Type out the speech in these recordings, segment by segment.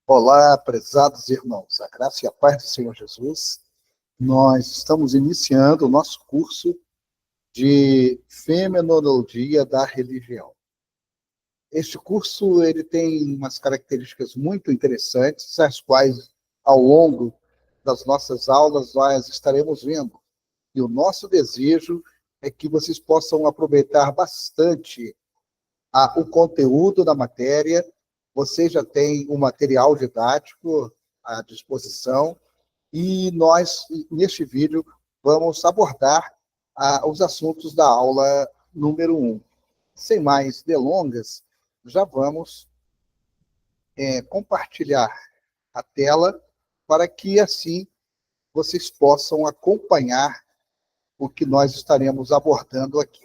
Olá, prezados irmãos, a graça e a paz do Senhor Jesus. Nós estamos iniciando o nosso curso de Fenomenologia da Religião. Este curso ele tem umas características muito interessantes, as quais, ao longo das nossas aulas, nós estaremos vendo. E o nosso desejo é que vocês possam aproveitar bastante o conteúdo da matéria. Você já tem um material didático à disposição e nós, neste vídeo, vamos abordar os assuntos da aula número 1. Sem mais delongas, já vamos compartilhar a tela para que, assim, vocês possam acompanhar o que nós estaremos abordando aqui.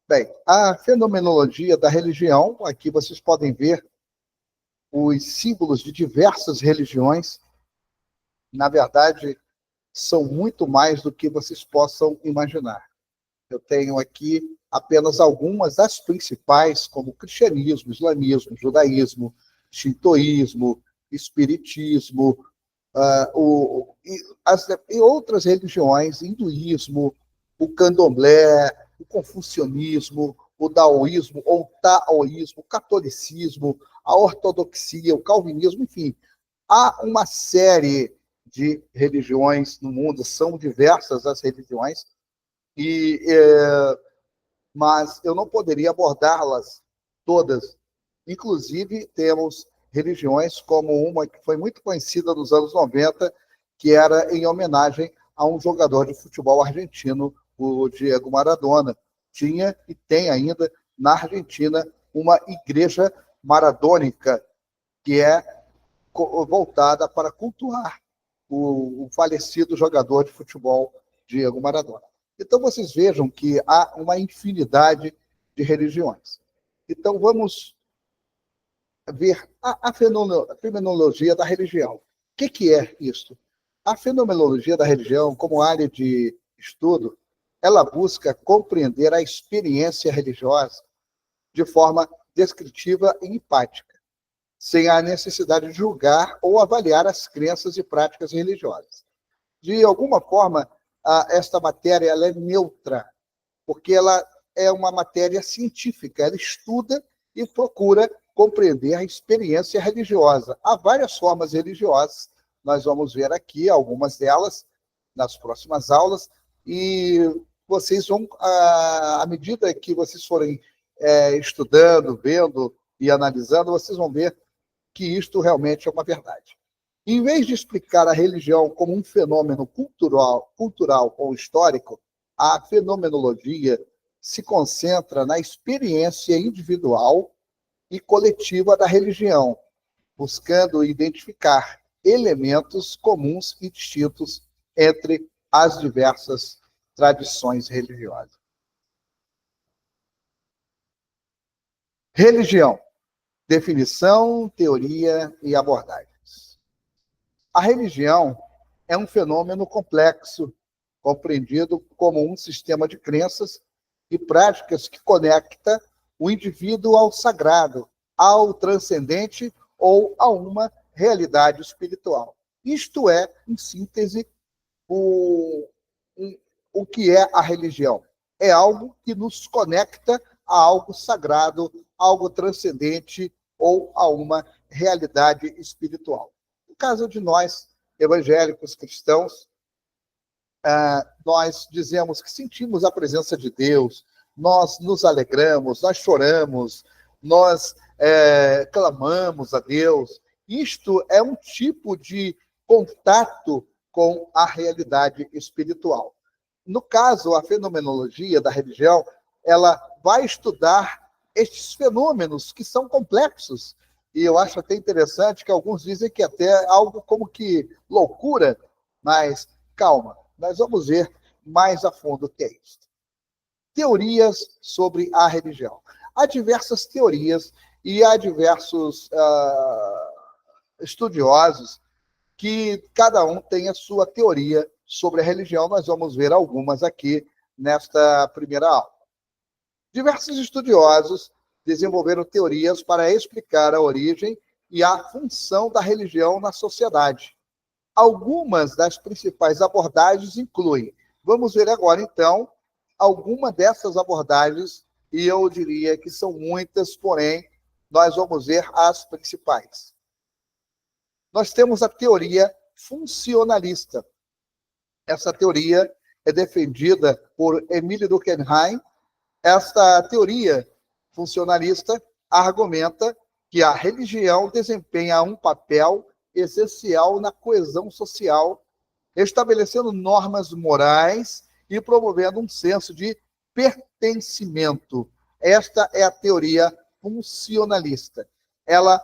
Bem, a fenomenologia da religião, aqui vocês podem ver os símbolos de diversas religiões. Na verdade, são muito mais do que vocês possam imaginar. Eu tenho aqui apenas algumas das principais, como cristianismo, islamismo, judaísmo, shintoísmo, espiritismo, e outras religiões, hinduísmo, o candomblé, o confucionismo, o daoísmo ou taoísmo, o catolicismo, a ortodoxia, o calvinismo, enfim. Há uma série de religiões no mundo, são diversas as religiões, mas eu não poderia abordá-las todas. Inclusive, temos religiões como uma que foi muito conhecida nos anos 90, que era em homenagem a um jogador de futebol argentino, o Diego Maradona. Tinha e tem ainda na Argentina uma igreja maradônica, que é voltada para cultuar o falecido jogador de futebol Diego Maradona. Então, vocês vejam que há uma infinidade de religiões. Então, vamos ver a fenomenologia da religião. O que é isto? A fenomenologia da religião, como área de estudo, ela busca compreender a experiência religiosa de forma descritiva e empática, sem a necessidade de julgar ou avaliar as crenças e práticas religiosas. De alguma forma, esta matéria ela é neutra, porque ela é uma matéria científica, ela estuda e procura compreender a experiência religiosa. Há várias formas religiosas, nós vamos ver aqui algumas delas nas próximas aulas, e vocês vão, à medida que vocês forem estudando, vendo e analisando, vocês vão ver que isto realmente é uma verdade. Em vez de explicar a religião como um fenômeno cultural ou histórico, a fenomenologia se concentra na experiência individual e coletiva da religião, buscando identificar elementos comuns e distintos entre as diversas tradições religiosas. Religião. Definição, teoria e abordagens. A religião é um fenômeno complexo, compreendido como um sistema de crenças e práticas que conecta o indivíduo ao sagrado, ao transcendente ou a uma realidade espiritual. Isto é, em síntese, o que é a religião. É algo que nos conecta a algo sagrado, algo transcendente ou a uma realidade espiritual. No caso de nós, evangélicos cristãos, nós dizemos que sentimos a presença de Deus, nós nos alegramos, nós choramos, nós clamamos a Deus. Isto é um tipo de contato com a realidade espiritual. No caso, a fenomenologia da religião, ela vai estudar estes fenômenos que são complexos. E eu acho até interessante que alguns dizem que até algo como que loucura, mas calma, nós vamos ver mais a fundo o que é isso. Teorias sobre a religião. Há diversas teorias e há diversos estudiosos que cada um tem a sua teoria sobre a religião. Nós vamos ver algumas aqui nesta primeira aula. Diversos estudiosos desenvolveram teorias para explicar a origem e a função da religião na sociedade. Algumas das principais abordagens incluem, vamos ver agora, então, alguma dessas abordagens, e eu diria que são muitas, porém, nós vamos ver as principais. Nós temos a teoria funcionalista. Essa teoria é defendida por Emile Durkheim. Esta teoria funcionalista argumenta que a religião desempenha um papel essencial na coesão social, estabelecendo normas morais e promovendo um senso de pertencimento. Esta é a teoria funcionalista. Ela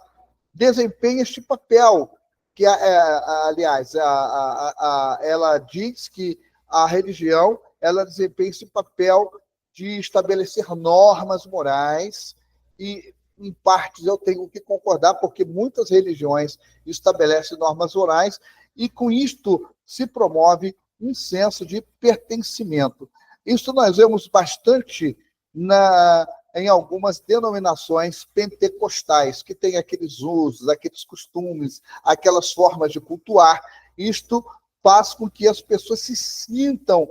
desempenha este papel, que, aliás, ela diz que a religião ela desempenha esse papel de estabelecer normas morais e, em partes, eu tenho que concordar, porque muitas religiões estabelecem normas morais e, com isto, se promove um senso de pertencimento. Isso nós vemos bastante em algumas denominações pentecostais, que têm aqueles usos, aqueles costumes, aquelas formas de cultuar. Isto faz com que as pessoas se sintam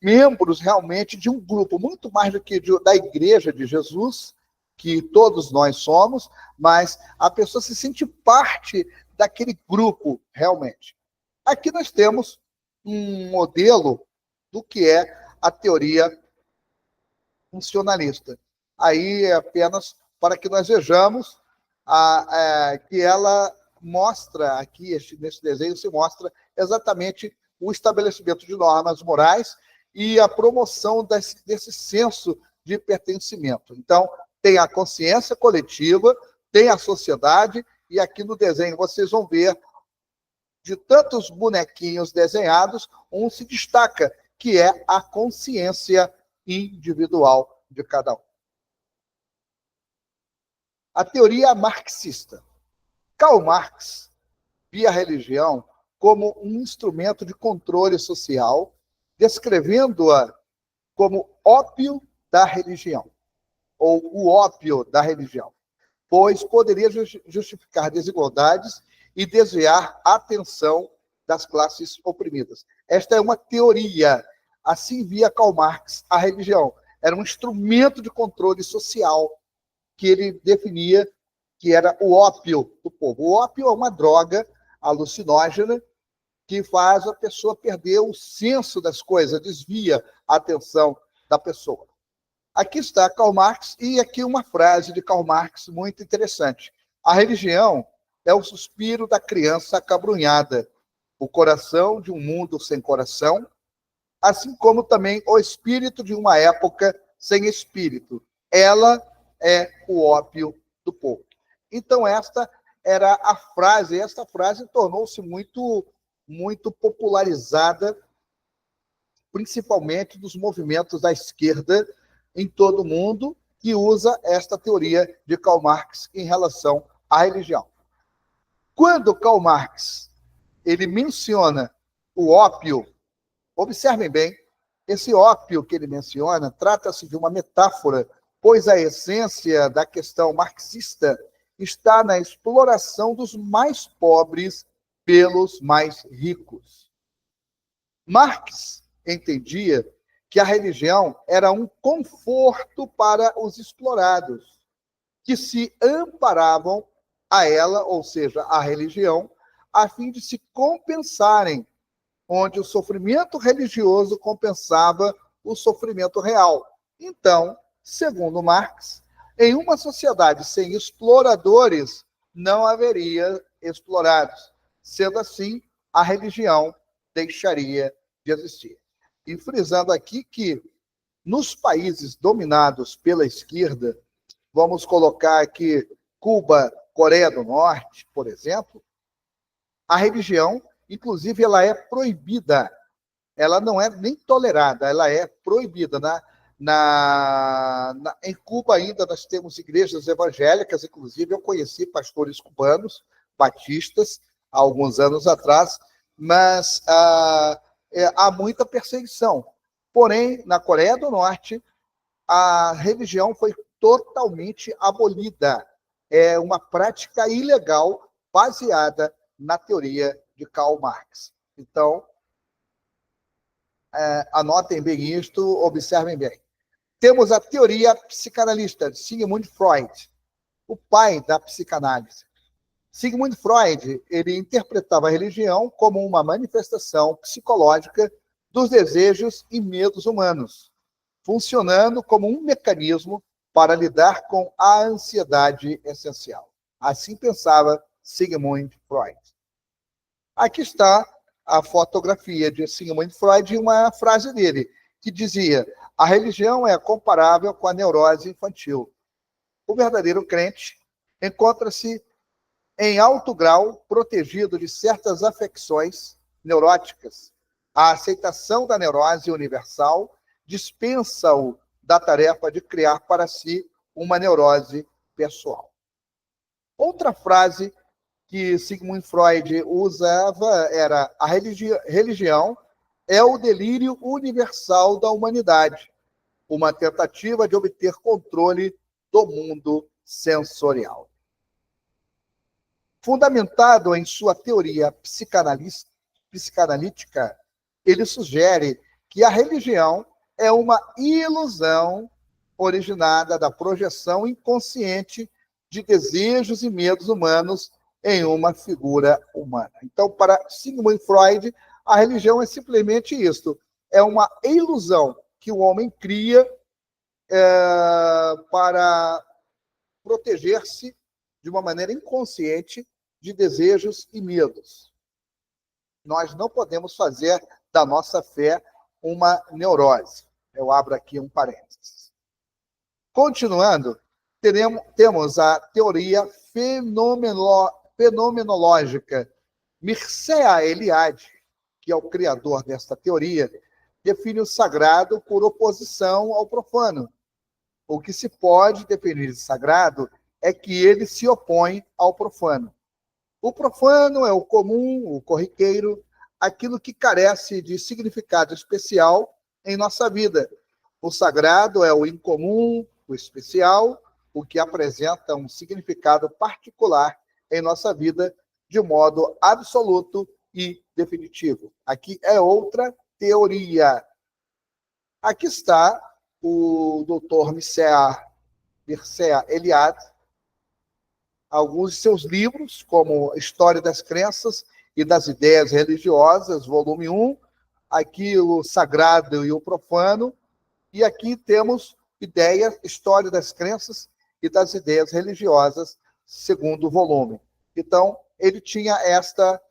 membros realmente de um grupo, muito mais do que da Igreja de Jesus, que todos nós somos, mas a pessoa se sente parte daquele grupo, realmente. Aqui nós temos um modelo do que é a teoria funcionalista. Aí é apenas para que nós vejamos que ela mostra, aqui nesse desenho se mostra exatamente o estabelecimento de normas morais e a promoção desse senso de pertencimento. Então, tem a consciência coletiva, tem a sociedade, e aqui no desenho vocês vão ver, de tantos bonequinhos desenhados, um se destaca, que é a consciência individual de cada um. A teoria marxista. Karl Marx via a religião como um instrumento de controle social, descrevendo-a como ópio da religião, ou o ópio da religião, pois poderia justificar desigualdades e desviar a atenção das classes oprimidas. Esta é uma teoria. Assim via Karl Marx a religião. Era um instrumento de controle social que ele definia que era o ópio do povo. O ópio é uma droga alucinógena que faz a pessoa perder o senso das coisas, desvia a atenção da pessoa. Aqui está Karl Marx, e aqui uma frase de Karl Marx muito interessante. A religião é o suspiro da criança acabrunhada, o coração de um mundo sem coração, assim como também o espírito de uma época sem espírito. Ela é o ópio do povo. Então, esta era a frase, esta frase tornou-se muito popularizada, principalmente dos movimentos da esquerda em todo o mundo, que usa esta teoria de Karl Marx em relação à religião. Quando Karl Marx ele menciona o ópio, observem bem, esse ópio que ele menciona trata-se de uma metáfora, pois a essência da questão marxista está na exploração dos mais pobres pelos mais ricos. Marx entendia que a religião era um conforto para os explorados, que se amparavam a ela, ou seja, a religião, a fim de se compensarem, onde o sofrimento religioso compensava o sofrimento real. Então, segundo Marx, em uma sociedade sem exploradores, não haveria explorados. Sendo assim, a religião deixaria de existir. E frisando aqui que, nos países dominados pela esquerda, vamos colocar aqui Cuba, Coreia do Norte, por exemplo, a religião, inclusive, ela é proibida. Ela não é nem tolerada, ela é proibida. Em Cuba ainda nós temos igrejas evangélicas, inclusive eu conheci pastores cubanos, batistas, há alguns anos atrás, mas há muita perseguição. Porém, na Coreia do Norte, a religião foi totalmente abolida. É uma prática ilegal baseada na teoria de Karl Marx. Então, anotem bem isto, observem bem. Temos a teoria psicanalista de Sigmund Freud, o pai da psicanálise. Sigmund Freud, ele interpretava a religião como uma manifestação psicológica dos desejos e medos humanos, funcionando como um mecanismo para lidar com a ansiedade essencial. Assim pensava Sigmund Freud. Aqui está a fotografia de Sigmund Freud e uma frase dele, que dizia: a religião é comparável com a neurose infantil. O verdadeiro crente encontra-se em alto grau protegido de certas afecções neuróticas. A aceitação da neurose universal dispensa-o da tarefa de criar para si uma neurose pessoal. Outra frase que Sigmund Freud usava era: a religião é o delírio universal da humanidade, uma tentativa de obter controle do mundo sensorial. Fundamentado em sua teoria psicanalítica, ele sugere que a religião é uma ilusão originada da projeção inconsciente de desejos e medos humanos em uma figura humana. Então, para Sigmund Freud, a religião é simplesmente isto: é uma ilusão que o homem cria para proteger-se de uma maneira inconsciente de desejos e medos. Nós não podemos fazer da nossa fé uma neurose. Eu abro aqui um parênteses. Continuando, temos a teoria fenomenológica. Mircea Eliade, que é o criador desta teoria, define o sagrado por oposição ao profano. O que se pode definir de sagrado é que ele se opõe ao profano. O profano é o comum, o corriqueiro, aquilo que carece de significado especial em nossa vida. O sagrado é o incomum, o especial, o que apresenta um significado particular em nossa vida de modo absoluto e definitivo. Aqui é outra teoria. Aqui está o Dr. Mircea Eliade, alguns de seus livros, como História das Crenças e das Ideias Religiosas, volume 1, aqui o Sagrado e o Profano, e aqui temos História das Crenças e das Ideias Religiosas, segundo volume. Então, ele tinha esta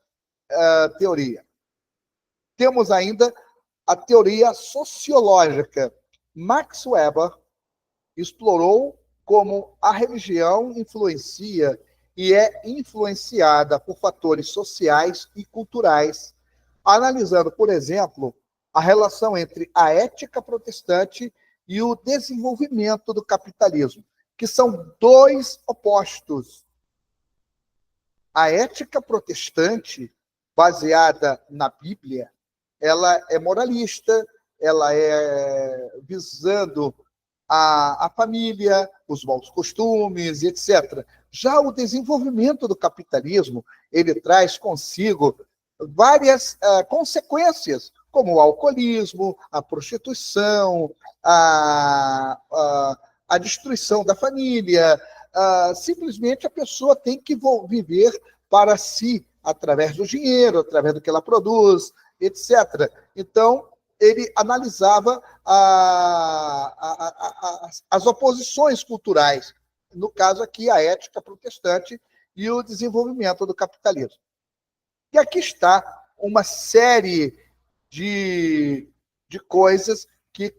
teoria. Temos ainda a teoria sociológica. Max Weber explorou como a religião influencia e é influenciada por fatores sociais e culturais, analisando, por exemplo, a relação entre a ética protestante e o desenvolvimento do capitalismo, que são dois opostos. A ética protestante, baseada na Bíblia, ela é moralista, ela é visando a família, os bons costumes, etc. Já o desenvolvimento do capitalismo, ele traz consigo várias consequências, como o alcoolismo, a prostituição, a destruição da família. Simplesmente a pessoa tem que viver para si, através do dinheiro, através do que ela produz, etc. Então, ele analisava as oposições culturais, no caso aqui a ética protestante e o desenvolvimento do capitalismo. E aqui está uma série de coisas que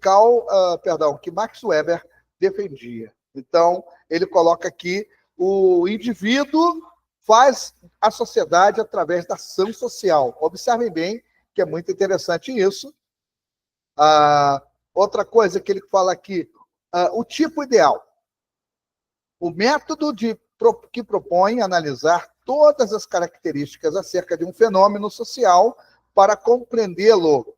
Max Weber defendia. Então, ele coloca aqui: o indivíduo faz a sociedade através da ação social. Observem bem que é muito interessante isso. Outra coisa que ele fala aqui, o tipo ideal. O método que propõe analisar todas as características acerca de um fenômeno social para compreendê-lo,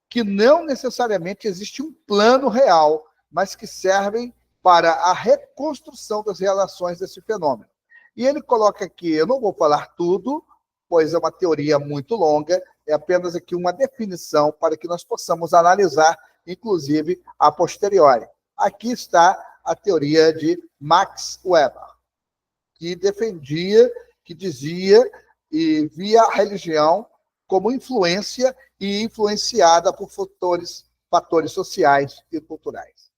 que não necessariamente existe um plano real, mas que servem para a reconstrução das relações desse fenômeno. E ele coloca aqui, eu não vou falar tudo, pois é uma teoria muito longa, é apenas aqui uma definição para que nós possamos analisar, inclusive, a posteriori. Aqui está a teoria de Max Weber, que defendia, que dizia e via a religião como influência e influenciada por fatores sociais e culturais.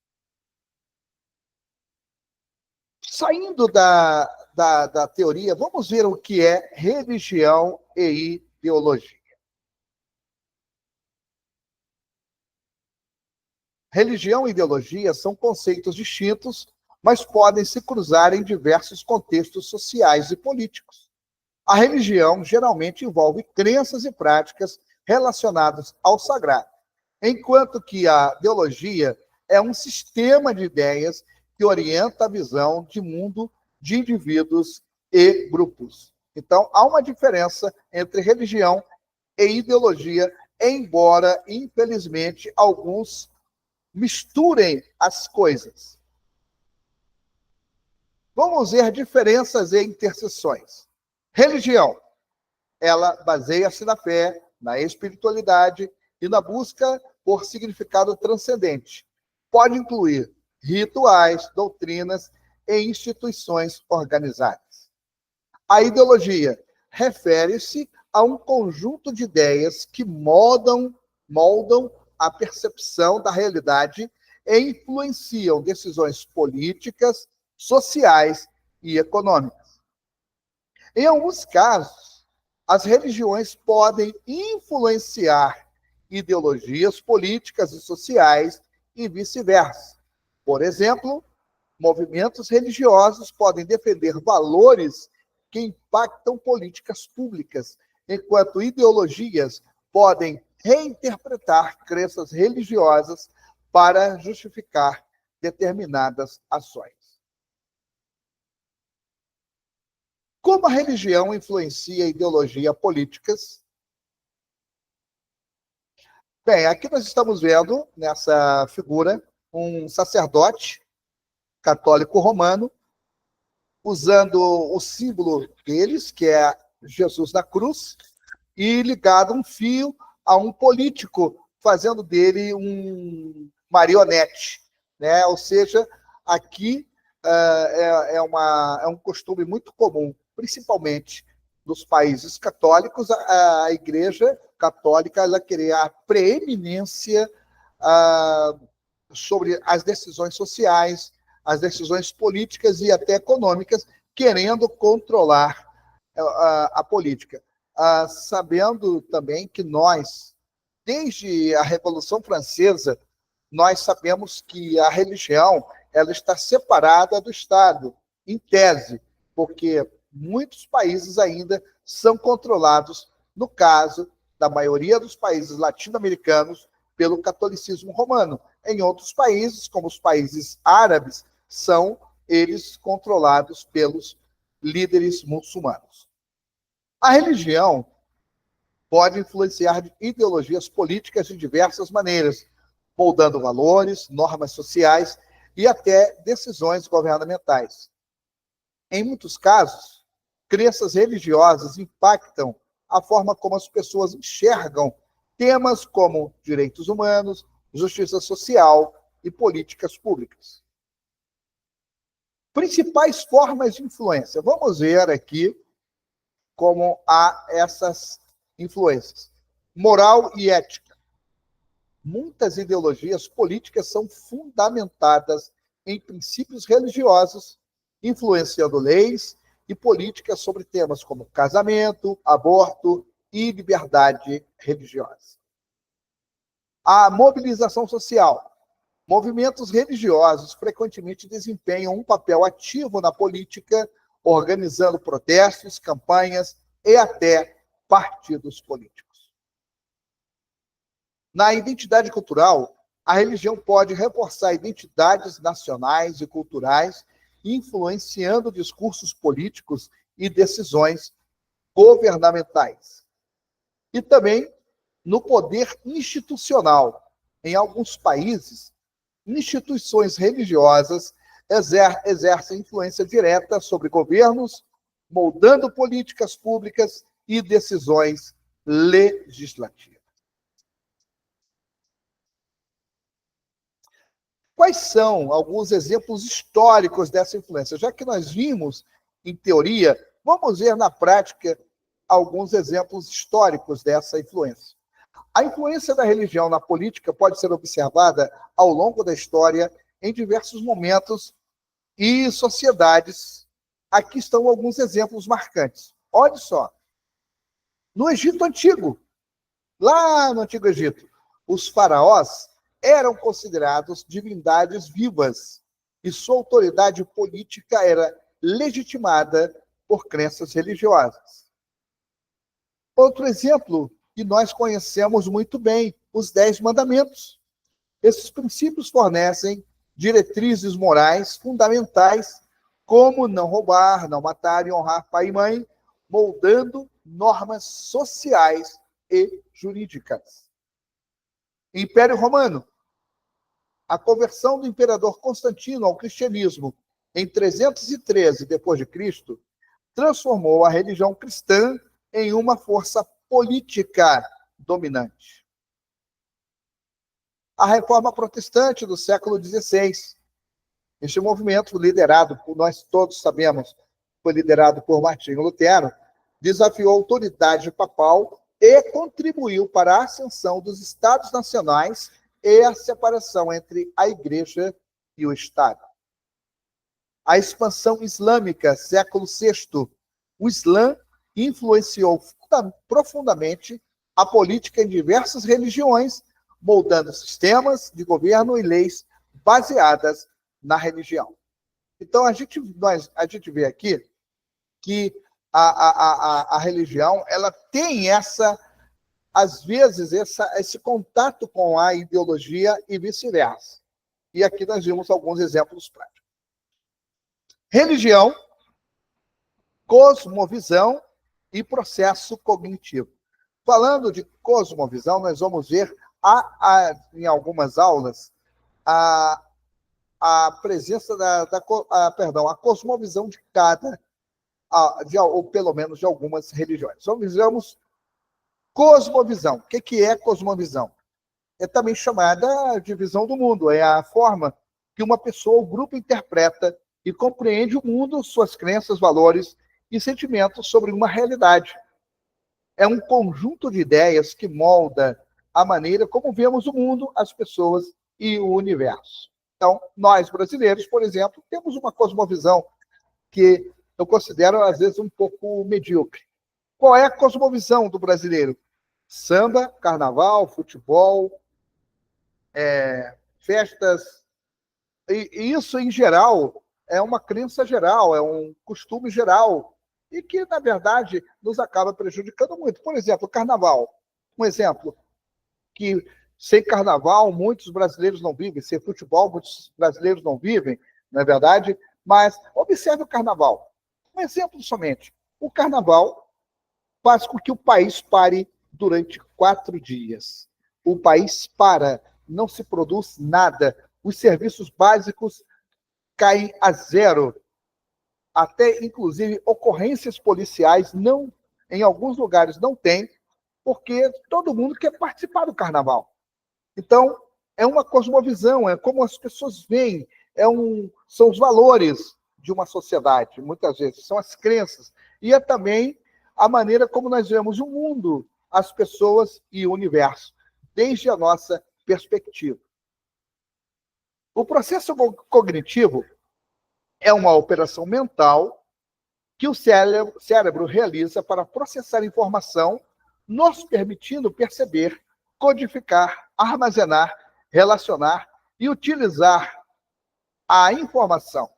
Saindo da teoria, vamos ver o que é religião e ideologia. Religião e ideologia são conceitos distintos, mas podem se cruzar em diversos contextos sociais e políticos. A religião geralmente envolve crenças e práticas relacionadas ao sagrado, enquanto que a ideologia é um sistema de ideias que orienta a visão de mundo de indivíduos e grupos. Então, há uma diferença entre religião e ideologia, embora, infelizmente, alguns misturem as coisas. Vamos ver diferenças e interseções. Religião, ela baseia-se na fé, na espiritualidade e na busca por significado transcendente. Pode incluir rituais, doutrinas e instituições organizadas. A ideologia refere-se a um conjunto de ideias que moldam a percepção da realidade e influenciam decisões políticas, sociais e econômicas. Em alguns casos, as religiões podem influenciar ideologias políticas e sociais e vice-versa. Por exemplo, movimentos religiosos podem defender valores que impactam políticas públicas, enquanto ideologias podem reinterpretar crenças religiosas para justificar determinadas ações. Como a religião influencia a ideologia políticas? Bem, aqui nós estamos vendo, nessa figura, um sacerdote católico romano, usando o símbolo deles, que é Jesus na cruz, e ligado um fio a um político, fazendo dele um marionete, né? Ou seja, aqui é um costume muito comum, principalmente nos países católicos, a Igreja Católica ela querer a preeminência sobre as decisões sociais, as decisões políticas e até econômicas, querendo controlar a política. Sabendo também que nós, desde a Revolução Francesa, nós sabemos que a religião ela está separada do Estado, em tese, porque muitos países ainda são controlados, no caso da maioria dos países latino-americanos, pelo catolicismo romano. Em outros países, como os países árabes, são eles controlados pelos líderes muçulmanos. A religião pode influenciar ideologias políticas de diversas maneiras, moldando valores, normas sociais e até decisões governamentais. Em muitos casos, crenças religiosas impactam a forma como as pessoas enxergam temas como direitos humanos, justiça social e políticas públicas. Principais formas de influência. Vamos ver aqui como há essas influências. Moral e ética. Muitas ideologias políticas são fundamentadas em princípios religiosos, influenciando leis e políticas sobre temas como casamento, aborto e liberdade religiosa. A mobilização social. Movimentos religiosos frequentemente desempenham um papel ativo na política, organizando protestos, campanhas e até partidos políticos. Na identidade cultural, a religião pode reforçar identidades nacionais e culturais, influenciando discursos políticos e decisões governamentais. E também no poder institucional. Em alguns países, instituições religiosas exercem influência direta sobre governos, moldando políticas públicas e decisões legislativas. Quais são alguns exemplos históricos dessa influência? Já que nós vimos, em teoria, vamos ver na prática alguns exemplos históricos dessa influência. A influência da religião na política pode ser observada ao longo da história em diversos momentos e sociedades. Aqui estão alguns exemplos marcantes. Olha só. No Egito Antigo, lá no Antigo Egito, os faraós eram considerados divindades vivas e sua autoridade política era legitimada por crenças religiosas. Outro exemplo que nós conhecemos muito bem, os 10 Mandamentos. Esses princípios fornecem diretrizes morais fundamentais, como não roubar, não matar e honrar pai e mãe, moldando normas sociais e jurídicas. Império Romano. A conversão do imperador Constantino ao cristianismo em 313 d.C. transformou a religião cristã em uma força política dominante. A Reforma Protestante do século XVI. Este movimento, liderado por, nós todos sabemos, foi liderado por Martinho Lutero, desafiou a autoridade papal e contribuiu para a ascensão dos Estados nacionais e a separação entre a Igreja e o Estado. A expansão islâmica, século VI. O Islã influenciou profundamente a política em diversas religiões, moldando sistemas de governo e leis baseadas na religião. Então, a gente vê aqui que a religião ela tem às vezes, esse contato com a ideologia e vice-versa. E aqui nós vimos alguns exemplos práticos. Religião, cosmovisão e processo cognitivo. Falando de cosmovisão, nós vamos ver em algumas aulas a presença a cosmovisão de cada, ou pelo menos de algumas religiões. Vamos cosmovisão. O que é cosmovisão? É também chamada de visão do mundo. É a forma que uma pessoa ou grupo interpreta e compreende o mundo, suas crenças, valores e sentimentos sobre uma realidade. É um conjunto de ideias que molda a maneira como vemos o mundo, as pessoas e o universo. Então, nós brasileiros, por exemplo, temos uma cosmovisão que eu considero, às vezes, um pouco medíocre. Qual é a cosmovisão do brasileiro? Samba, carnaval, futebol, festas. E isso, em geral, é uma crença geral, é um costume geral, e que, na verdade, nos acaba prejudicando muito. Por exemplo, carnaval. Um exemplo que, sem carnaval, muitos brasileiros não vivem, sem futebol, muitos brasileiros não vivem, não é verdade? Mas observe o carnaval. Um exemplo somente. O carnaval faz com que o país pare durante 4 dias. O país para, não se produz nada. Os serviços básicos caem a zero. Até, inclusive, ocorrências policiais em alguns lugares não tem, porque todo mundo quer participar do carnaval. Então, é uma cosmovisão, é como as pessoas veem, são os valores de uma sociedade, muitas vezes, são as crenças. E é também a maneira como nós vemos o mundo, as pessoas e o universo, desde a nossa perspectiva. O processo cognitivo é uma operação mental que o cérebro realiza para processar informação, nos permitindo perceber, codificar, armazenar, relacionar e utilizar a informação.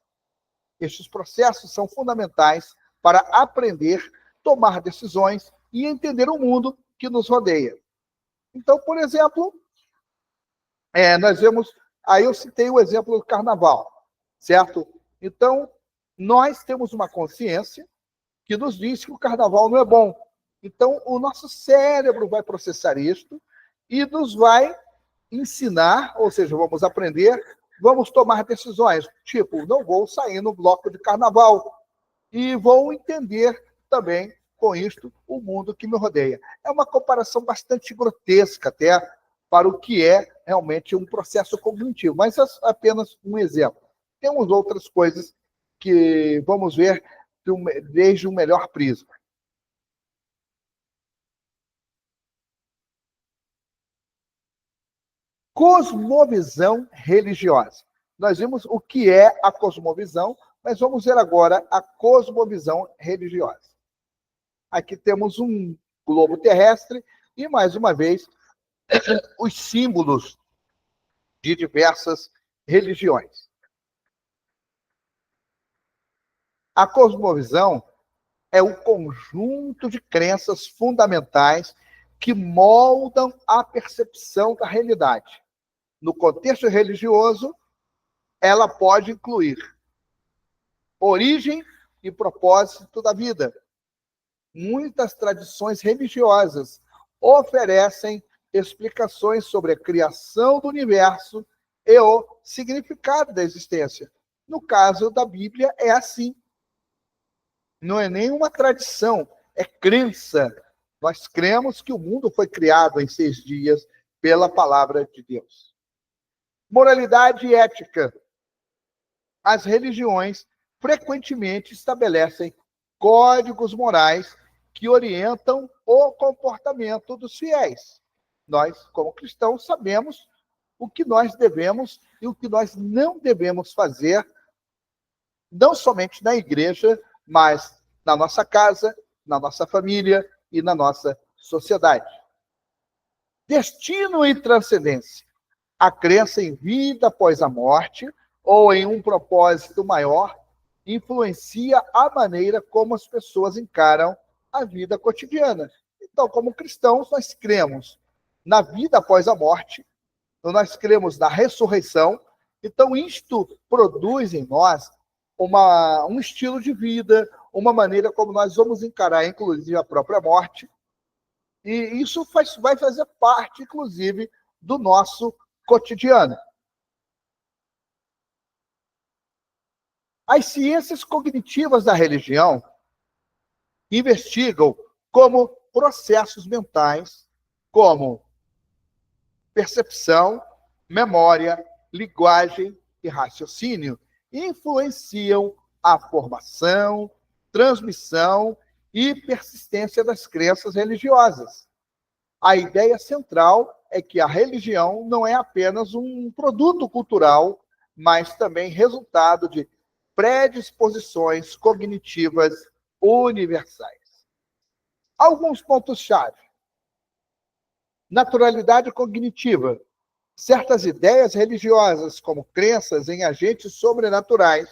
Estes processos são fundamentais para aprender, tomar decisões e entender o mundo que nos rodeia. Então, por exemplo, nós vemos, aí eu citei o exemplo do carnaval, certo? Então, nós temos uma consciência que nos diz que o carnaval não é bom. Então, o nosso cérebro vai processar isto e nos vai ensinar, ou seja, vamos aprender vamos tomar decisões, tipo, não vou sair no bloco de carnaval e vou entender também com isto o mundo que me rodeia. É uma comparação bastante grotesca até para o que é realmente um processo cognitivo, mas apenas um exemplo. Temos outras coisas que vamos ver desde um melhor prisma. Cosmovisão religiosa. Nós vimos o que é a cosmovisão, mas vamos ver agora a cosmovisão religiosa. Aqui temos um globo terrestre e, mais uma vez, os símbolos de diversas religiões. A cosmovisão é o conjunto de crenças fundamentais que moldam a percepção da realidade. No contexto religioso, ela pode incluir origem e propósito da vida. Muitas tradições religiosas oferecem explicações sobre a criação do universo e o significado da existência. No caso da Bíblia, é assim. Não é nenhuma tradição, é crença. Nós cremos que o mundo foi criado em 6 dias pela palavra de Deus. Moralidade e ética. As religiões frequentemente estabelecem códigos morais que orientam o comportamento dos fiéis. Nós, como cristãos, sabemos o que nós devemos e o que nós não devemos fazer, não somente na igreja, mas na nossa casa, na nossa família e na nossa sociedade. Destino e transcendência. A crença em vida após a morte ou em um propósito maior influencia a maneira como as pessoas encaram a vida cotidiana. Então, como cristãos, nós cremos na vida após a morte, nós cremos na ressurreição. Então, isto produz em nós um estilo de vida, uma maneira como nós vamos encarar, inclusive, a própria morte. E isso vai fazer parte, inclusive, do nosso cotidiano. As ciências cognitivas da religião investigam como processos mentais, como percepção, memória, linguagem e raciocínio, influenciam a formação, transmissão e persistência das crenças religiosas. A ideia central é que a religião não é apenas um produto cultural, mas também resultado de predisposições cognitivas universais. Alguns pontos-chave. Naturalidade cognitiva. Certas ideias religiosas, como crenças em agentes sobrenaturais,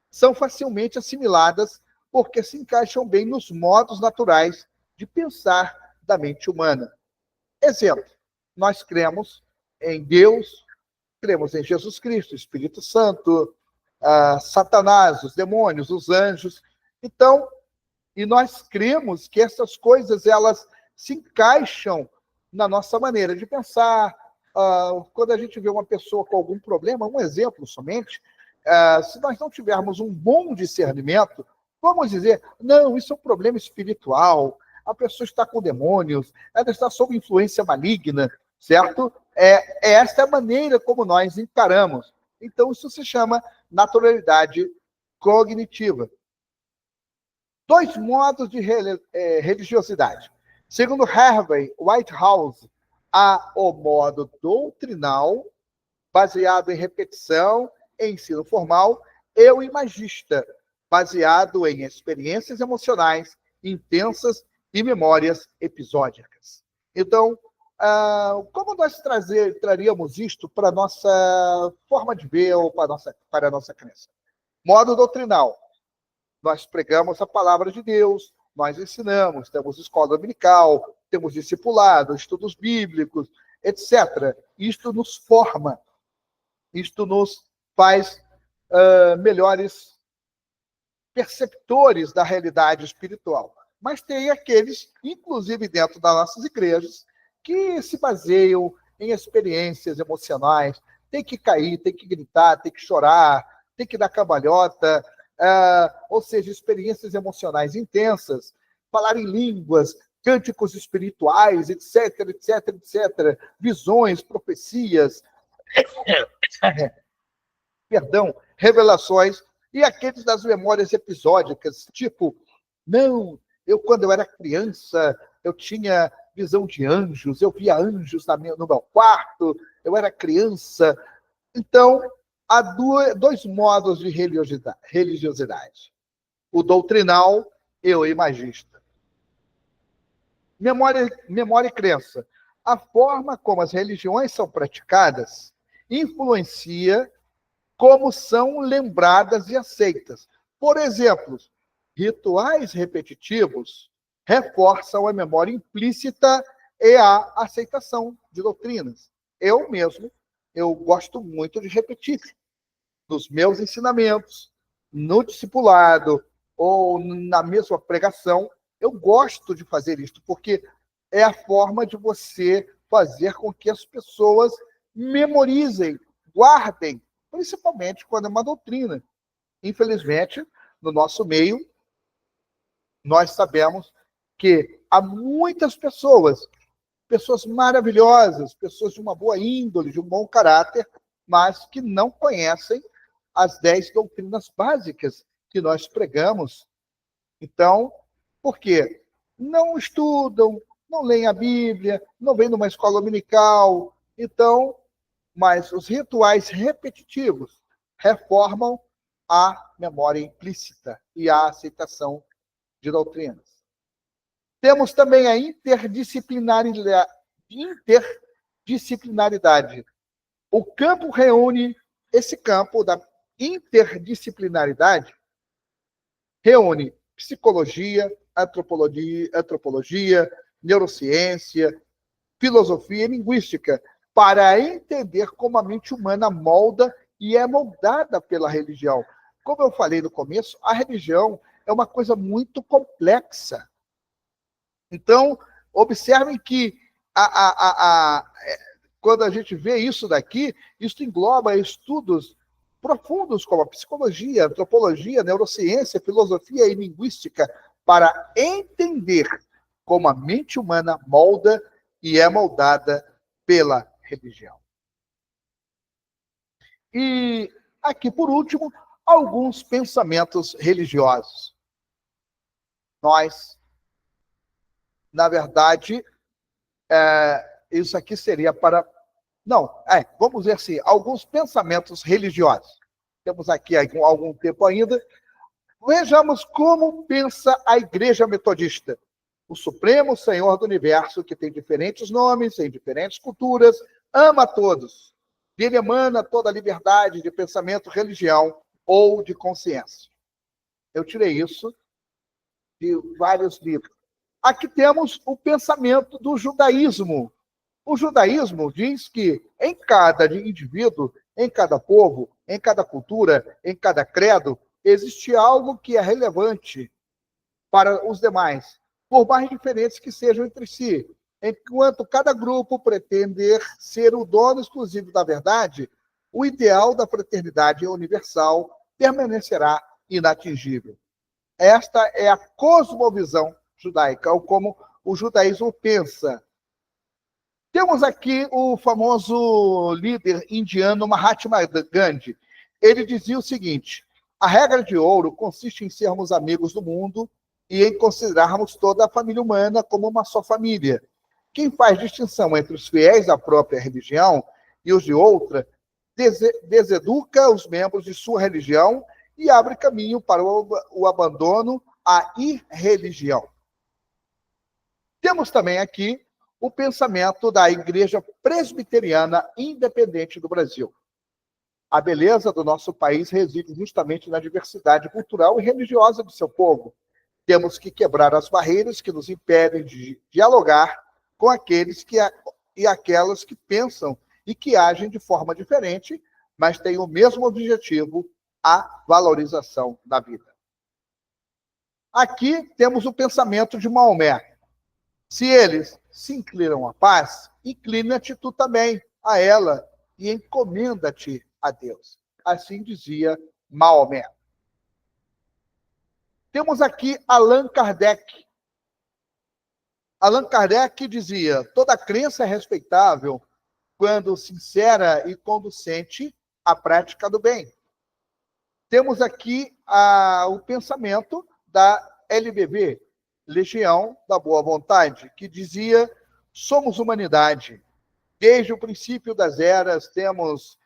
são facilmente assimiladas porque se encaixam bem nos modos naturais de pensar da mente humana. Exemplo, nós cremos em Deus, cremos em Jesus Cristo, Espírito Santo, Satanás, os demônios, os anjos. Então, e nós cremos que essas coisas, elas se encaixam na nossa maneira de pensar. Quando a gente vê uma pessoa com algum problema, um exemplo somente, se nós não tivermos um bom discernimento, vamos dizer, não, isso é um problema espiritual, a pessoa está com demônios, ela está sob influência maligna, certo? Essa é a maneira como nós encaramos. Então, isso se chama naturalidade cognitiva. 2 modos de religiosidade. Segundo Harvey Whitehouse, há o modo doutrinal, baseado em repetição, em ensino formal, e o imagista, baseado em experiências emocionais intensas e memórias episódicas. Então, como nós traríamos isto para a nossa forma de ver ou para a nossa crença? Modo doutrinal. Nós pregamos a palavra de Deus, nós ensinamos, temos escola dominical, temos discipulado, estudos bíblicos, etc. Isto nos forma, isto nos faz melhores perceptores da realidade espiritual. Mas tem aqueles, inclusive dentro das nossas igrejas, que se baseiam em experiências emocionais, tem que cair, tem que gritar, tem que chorar, tem que dar cambalhota, ou seja, experiências emocionais intensas, falar em línguas, cânticos espirituais, etc, etc, etc, visões, profecias, perdão, revelações, e aqueles das memórias episódicas, tipo, não, quando eu era criança, eu tinha visão de anjos, eu via anjos no meu quarto, eu era criança. Então, há dois modos de religiosidade: o doutrinal e o imagista. Memória e crença. A forma como as religiões são praticadas influencia como são lembradas e aceitas. Por exemplo, rituais repetitivos reforçam a memória implícita e a aceitação de doutrinas. Eu mesmo, eu gosto muito de repetir nos meus ensinamentos, no discipulado ou na mesma pregação. Eu gosto de fazer isso, porque é a forma de você fazer com que as pessoas memorizem, guardem, principalmente quando é uma doutrina. Infelizmente, no nosso meio, nós sabemos que há muitas pessoas maravilhosas, pessoas de uma boa índole, de um bom caráter, mas que não conhecem as 10 doutrinas básicas que nós pregamos. Então, por quê? Não estudam, não leem a Bíblia, não vêm numa escola dominical. Então, mas os rituais repetitivos reformam a memória implícita e a aceitação de doutrinas. Temos também a interdisciplinaridade. O campo reúne, esse campo da interdisciplinaridade reúne psicologia, antropologia, neurociência, filosofia e linguística, para entender como a mente humana molda e é moldada pela religião. Como eu falei no começo, a religião é uma coisa muito complexa. Então, observem que quando a gente vê isso daqui, isso engloba estudos profundos como a psicologia, antropologia, neurociência, filosofia e linguística, para entender como a mente humana molda e é moldada pela religião. E aqui, por último, alguns pensamentos religiosos. Nós, na verdade, isso aqui seria para... Não, vamos ver assim, alguns pensamentos religiosos. Temos aqui algum tempo ainda. Vejamos como pensa a Igreja Metodista. O Supremo Senhor do Universo, que tem diferentes nomes, em diferentes culturas, ama a todos. Ele emana toda a liberdade de pensamento, religião ou de consciência. Eu tirei isso de vários livros. Aqui temos o pensamento do judaísmo. O judaísmo diz que em cada indivíduo, em cada povo, em cada cultura, em cada credo, existe algo que é relevante para os demais, por mais diferentes que sejam entre si. Enquanto cada grupo pretender ser o dono exclusivo da verdade, o ideal da fraternidade universal permanecerá inatingível. Esta é a cosmovisão judaica, ou como o judaísmo pensa. Temos aqui o famoso líder indiano Mahatma Gandhi. Ele dizia o seguinte: a regra de ouro consiste em sermos amigos do mundo e em considerarmos toda a família humana como uma só família. Quem faz distinção entre os fiéis à própria religião e os de outra, deseduca os membros de sua religião e abre caminho para o abandono à irreligião. Temos também aqui o pensamento da Igreja Presbiteriana Independente do Brasil. A beleza do nosso país reside justamente na diversidade cultural e religiosa do seu povo. Temos que quebrar as barreiras que nos impedem de dialogar com aqueles e aquelas que pensam e que agem de forma diferente, mas têm o mesmo objetivo, a valorização da vida. Aqui temos o pensamento de Maomé. Se eles se inclinam à paz, inclina-te tu também a ela. e encomenda-te a Deus. Assim dizia Maomé. Temos aqui Allan Kardec. Allan Kardec dizia: toda crença é respeitável quando sincera e conducente à prática do bem. Temos aqui o pensamento da LBV, Legião da Boa Vontade, que dizia: somos humanidade. Desde o princípio das eras temos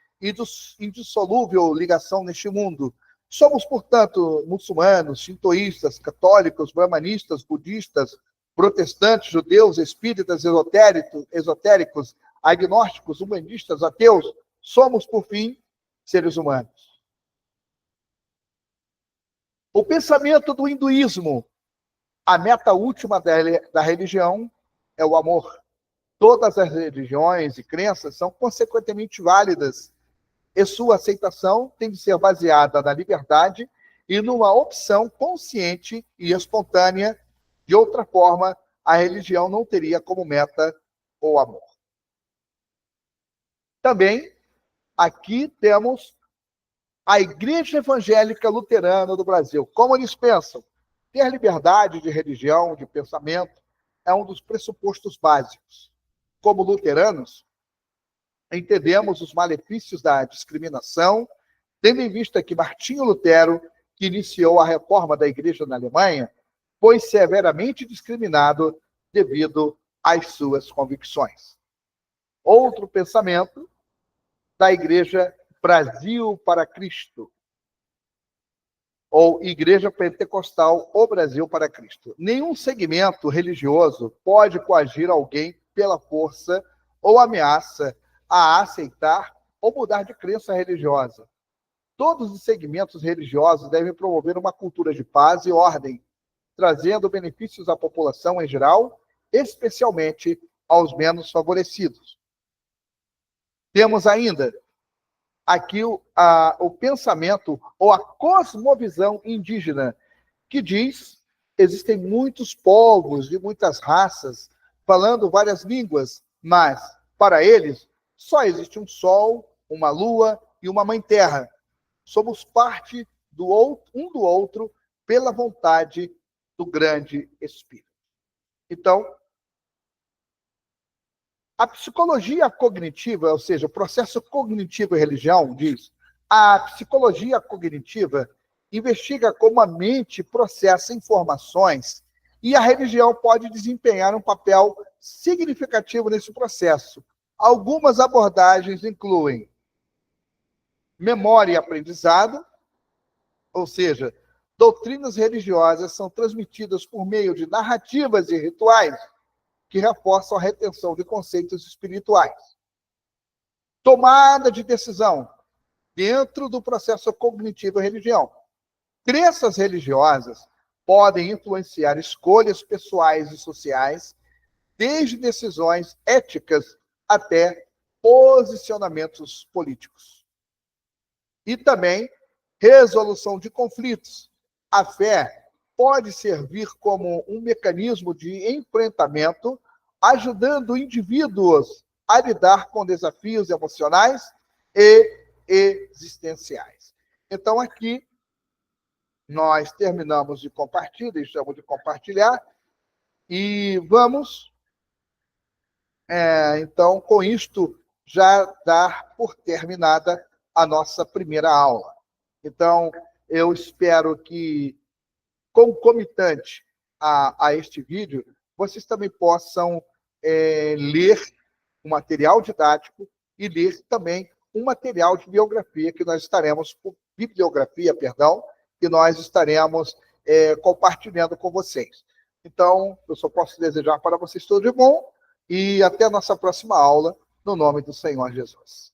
indissolúvel ligação neste mundo. Somos, portanto, muçulmanos, shintoístas, católicos, brahmanistas, budistas, protestantes, judeus, espíritas, esotéricos, agnósticos, humanistas, ateus. Somos, por fim, seres humanos. O pensamento do hinduísmo, a meta última da religião é o amor. Todas as religiões e crenças são consequentemente válidas, e sua aceitação tem de ser baseada na liberdade e numa opção consciente e espontânea. De outra forma, a religião não teria como meta o amor. Também, aqui temos a Igreja Evangélica Luterana do Brasil. Como eles pensam? Ter liberdade de religião, de pensamento, é um dos pressupostos básicos. Como luteranos, entendemos os malefícios da discriminação, tendo em vista que Martinho Lutero, que iniciou a reforma da Igreja na Alemanha, foi severamente discriminado devido às suas convicções. Outro pensamento da Igreja Brasil para Cristo, ou Igreja Pentecostal ou Brasil para Cristo. Nenhum segmento religioso pode coagir alguém pela força ou ameaça a aceitar ou mudar de crença religiosa. Todos os segmentos religiosos devem promover uma cultura de paz e ordem, trazendo benefícios à população em geral, especialmente aos menos favorecidos. Temos ainda aqui o pensamento ou a cosmovisão indígena, que diz: existem muitos povos de muitas raças, falando várias línguas, mas, para eles, só existe um sol, uma lua e uma mãe terra. Somos parte um do outro pela vontade do grande Espírito. Então, a psicologia cognitiva, ou seja, o processo cognitivo e religião, diz: a psicologia cognitiva investiga como a mente processa informações e a religião pode desempenhar um papel significativo nesse processo. Algumas abordagens incluem memória e aprendizado, ou seja, doutrinas religiosas são transmitidas por meio de narrativas e rituais que reforçam a retenção de conceitos espirituais. Tomada de decisão dentro do processo cognitivo e religião. Crenças religiosas podem influenciar escolhas pessoais e sociais, desde decisões éticas até posicionamentos políticos. E também resolução de conflitos. A fé pode servir como um mecanismo de enfrentamento, ajudando indivíduos a lidar com desafios emocionais e existenciais. Então, aqui, nós terminamos de compartilhar, deixamos de compartilhar, e vamos, então, com isto, já dar por terminada a nossa primeira aula. Então, eu espero que, concomitante a este vídeo, vocês também possam ler o material didático e ler também um material de bibliografia que nós estaremos compartilhando com vocês. Então, eu só posso desejar para vocês tudo de bom e até a nossa próxima aula, no nome do Senhor Jesus.